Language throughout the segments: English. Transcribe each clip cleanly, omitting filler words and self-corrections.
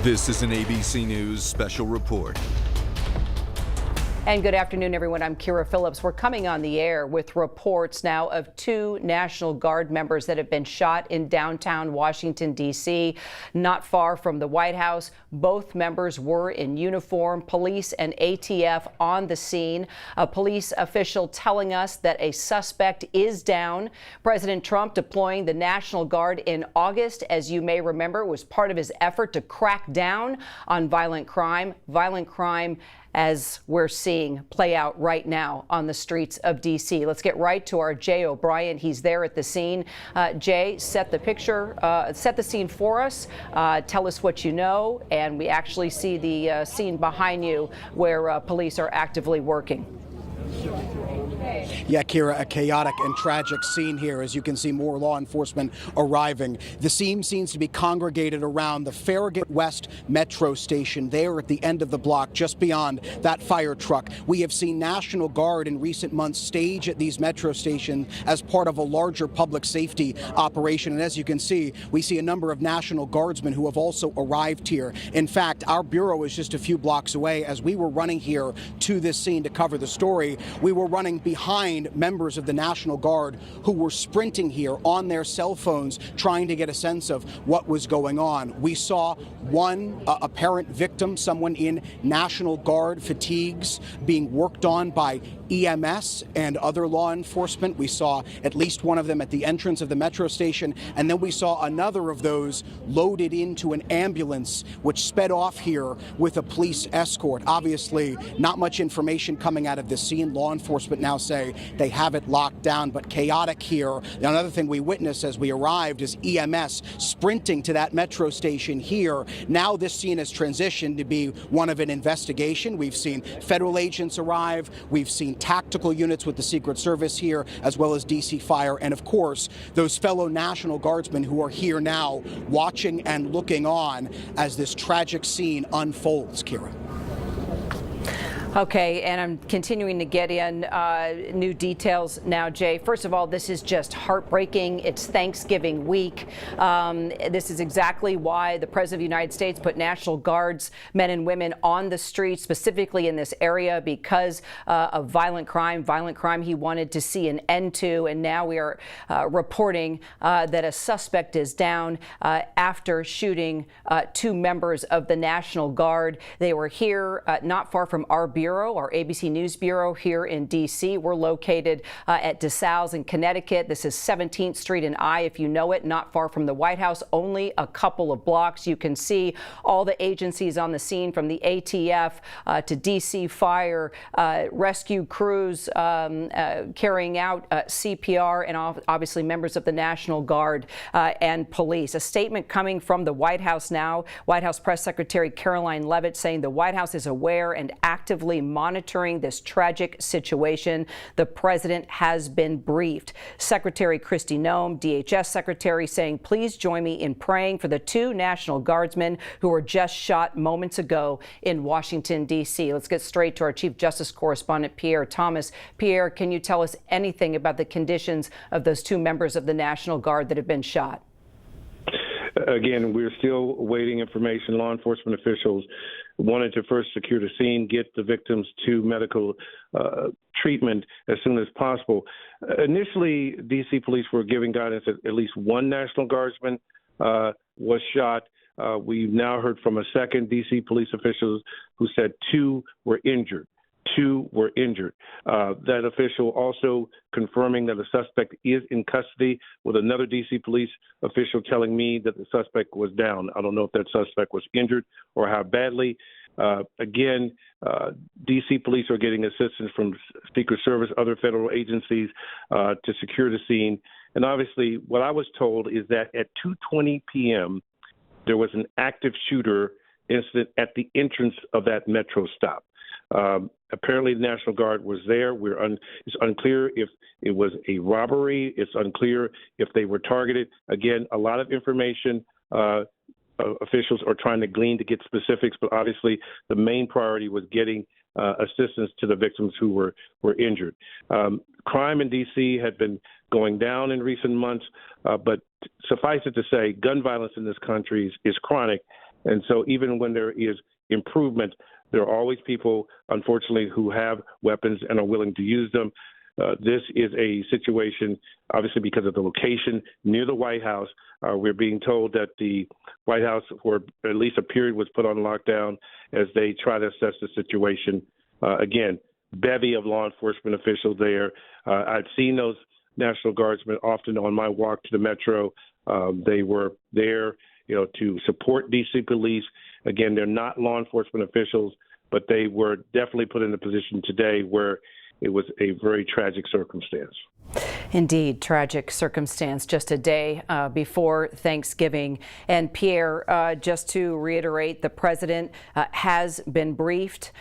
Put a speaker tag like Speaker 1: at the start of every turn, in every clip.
Speaker 1: This is an ABC News special report.
Speaker 2: And good afternoon, everyone. I'm Kira Phillips. We're coming on the air with reports now of 2 National Guard members that have been shot in downtown Washington, D.C., not far from the White House. Both members were in uniform, police and ATF on the scene. A police official telling us that a suspect is down. President Trump deploying the National Guard in August, as you may remember, was part of his effort to crack down on violent crime. As we're seeing play out right now on the streets of D.C. Let's get right to our Jay O'Brien. He's there at the scene. Jay, set the scene for us. Tell us what you know. And we actually see the scene behind you where police are actively working.
Speaker 3: Yeah, Kira, a chaotic and tragic scene here. As you can see, more law enforcement arriving. The scene seems to be congregated around the Farragut West Metro Station, there at the end of the block, just beyond that fire truck. We have seen National Guard in recent months stage at these metro stations as part of a larger public safety operation. And as you can see, we see a number of National Guardsmen who have also arrived here. In fact, our bureau is just a few blocks away. As we were running here to this scene to cover the story, we were running behind members of the National Guard who were sprinting here on their cell phones, trying to get a sense of what was going on. We saw one apparent victim, someone in National Guard fatigues, being worked on by EMS and other law enforcement. We saw at least one of them at the entrance of the metro station, and then we saw another of those loaded into an ambulance, which sped off here with a police escort. Obviously, not much information coming out of this scene. Law enforcement now say they have it locked down, but chaotic here. Another thing we witnessed as we arrived is EMS sprinting to that metro station here. Now this scene has transitioned to be one of an investigation. We've seen federal agents arrive. We've seen tactical units with the Secret Service here, as well as DC Fire, and of course, those fellow National Guardsmen who are here now watching and looking on as this tragic scene unfolds, Kira.
Speaker 2: Okay, and I'm continuing to get in new details now, Jay. First of all, this is just heartbreaking. It's Thanksgiving week. This is exactly why the President of the United States put National Guards, men and women, on the streets, specifically in this area, because of violent crime he wanted to see an end to. And now we are reporting that a suspect is down after shooting 2 members of the National Guard. They were here not far from our bureau, our ABC News bureau here in D.C. We're located at DeSales in Connecticut. This is 17th Street and I, if you know it, not far from the White House, only a couple of blocks. You can see all the agencies on the scene, from the ATF to DC Fire, rescue crews carrying out CPR, and obviously members of the National Guard and police. A statement coming from the White House now. White House Press Secretary Caroline Leavitt saying the White House is aware and actively monitoring this tragic situation. The president has been briefed. Secretary Kristi Noem, DHS Secretary, saying, please join me in praying for the 2 National Guardsmen who were just shot moments ago in Washington, D.C. Let's get straight to our Chief Justice correspondent, Pierre Thomas. Pierre, can you tell us anything about the conditions of those 2 members of the National Guard that have been shot?
Speaker 4: Again, we're still awaiting information. Law enforcement officials wanted to first secure the scene, get the victims to medical treatment as soon as possible. Initially, D.C. police were giving guidance that at least 1 National Guardsman was shot. We've now heard from a second D.C. police official who said 2 were injured. 2 were injured. That official also confirming that the suspect is in custody, with another D.C. police official telling me that the suspect was down. I don't know if that suspect was injured or how badly. Again, D.C. police are getting assistance from Secret Service, other federal agencies to secure the scene. And obviously, what I was told is that at 2:20 p.m., there was an active shooter incident at the entrance of that metro stop. Apparently, the National Guard was there. It's unclear if it was a robbery. It's unclear if they were targeted. Again, a lot of information officials are trying to glean to get specifics, but obviously the main priority was getting assistance to the victims who were injured. Crime in D.C. had been going down in recent months, but suffice it to say, gun violence in this country is chronic, And so even when there is improvement, there are always people, unfortunately, who have weapons and are willing to use them. This is a situation, obviously, because of the location near the White House. We're being told that the White House, for at least a period, was put on lockdown as they try to assess the situation. Again, bevy of law enforcement officials there. I've seen those National Guardsmen often on my walk to the Metro. They were there, to support D.C. police. Again, they're not law enforcement officials, but they were definitely put in a position today where it was a very tragic circumstance.
Speaker 2: Indeed, tragic circumstance just a day before Thanksgiving. And Pierre, just to reiterate, the president has been briefed.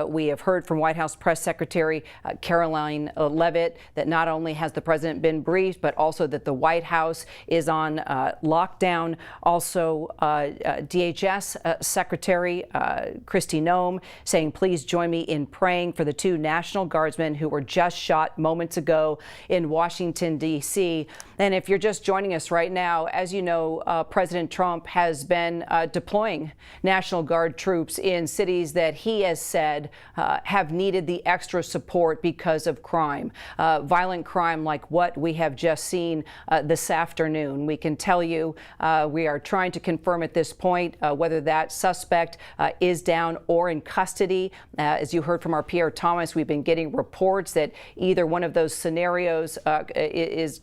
Speaker 2: We have heard from White House Press Secretary Caroline Leavitt that not only has the president been briefed, but also that the White House is on lockdown. Also, DHS Secretary Kristi Noem saying, please join me in praying for the two National Guardsmen who were just shot moments ago in Washington, D.C. And if you're just joining us right now, as you know, President Trump has been deploying National Guard troops in cities that he has said have needed the extra support because of crime, violent crime like what we have just seen this afternoon. We can tell you we are trying to confirm at this point whether that suspect is down or in custody. As you heard from our Pierre Thomas, we've been getting reports that either one of those scenarios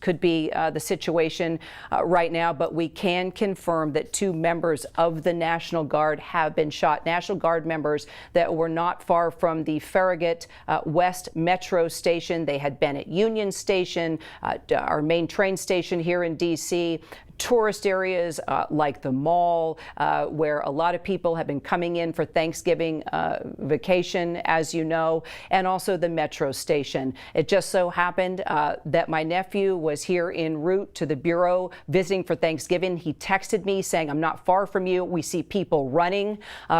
Speaker 2: could be the situation right now, but we can confirm that two members of the National Guard have been shot. National Guard members that were not far from the Farragut West Metro station. They had been at Union Station, our main train station here in D.C., tourist areas like the mall, where a lot of people have been coming in for Thanksgiving vacation, as you know, and also the Metro station. It just so happened that my nephew was here en route to the Bureau visiting for Thanksgiving. He texted me saying, I'm not far from you. We see people running.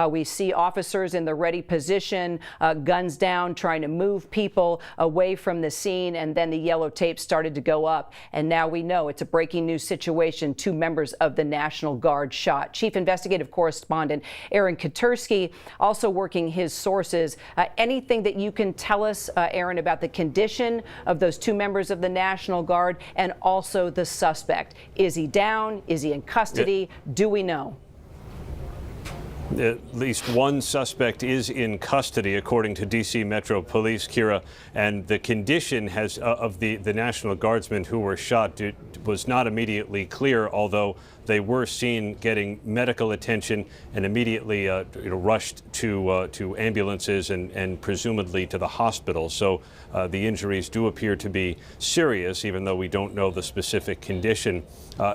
Speaker 2: We see officers in the ready position, guns down, trying to move people away from the scene. And then the yellow tape started to go up. And now we know it's a breaking news situation. Two members of the National Guard shot. Chief Investigative Correspondent Aaron Katursky also working his sources. Anything that you can tell us, Aaron, about the condition of those two members of the National Guard and also the suspect? Is he down? Is he in custody? Do we know?
Speaker 5: At least one suspect is in custody, according to D.C. Metro Police, Kira, and the condition of the National Guardsmen who were shot was not immediately clear, although they were seen getting medical attention and immediately rushed to ambulances and presumably to the hospital. So the injuries do appear to be serious, even though we don't know the specific condition.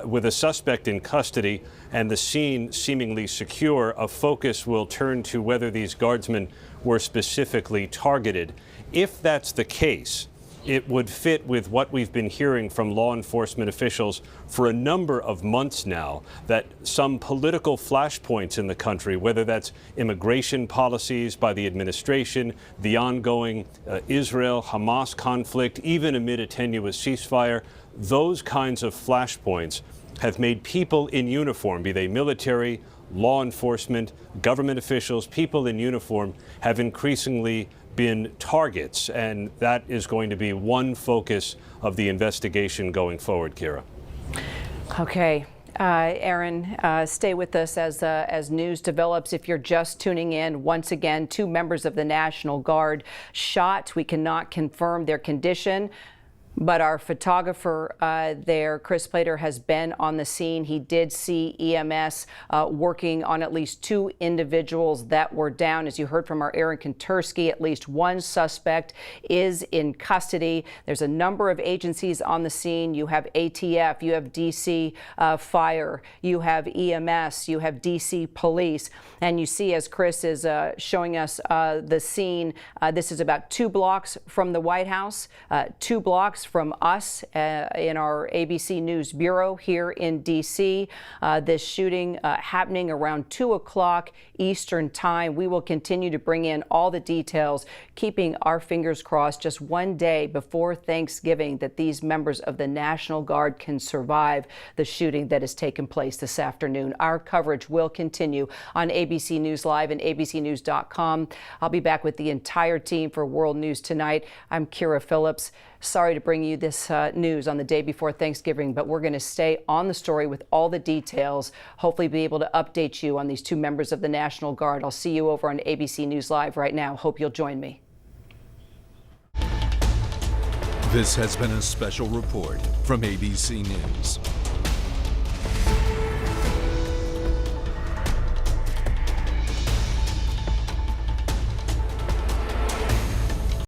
Speaker 5: With a suspect in custody and the scene seemingly secure, a focus will turn to whether these guardsmen were specifically targeted. If that's the case, it would fit with what we've been hearing from law enforcement officials for a number of months now, that some political flashpoints in the country, whether that's immigration policies by the administration, the ongoing Israel-Hamas conflict, even amid a tenuous ceasefire, those kinds of flashpoints have made people in uniform, be they military, law enforcement, government officials, people in uniform, have increasingly been targets, and that is going to be one focus of the investigation going forward, Kira.
Speaker 2: Okay. Aaron, stay with us as news develops. If you're just tuning in, once again, two members of the National Guard shot. We cannot confirm their condition, but our photographer there, Chris Plater, has been on the scene. He did see EMS working on at least two individuals that were down. As you heard from our Aaron Katursky, at least one suspect is in custody. There's a number of agencies on the scene. You have ATF, you have DC Fire, you have EMS, you have DC Police. And you see, as Chris is showing us the scene, this is about 2 blocks from the White House, 2 blocks from us in our ABC News Bureau here in D.C. This shooting happening around 2 o'clock Eastern Time. We will continue to bring in all the details, keeping our fingers crossed just one day before Thanksgiving that these members of the National Guard can survive the shooting that has taken place this afternoon. Our coverage will continue on ABC News Live and abcnews.com. I'll be back with the entire team for World News Tonight. I'm Kira Phillips. Sorry to bring you this news on the day before Thanksgiving, but we're going to stay on the story with all the details, hopefully be able to update you on these two members of the National Guard. I'll see you over on ABC News Live right now. Hope you'll join me.
Speaker 1: This has been a special report from ABC News.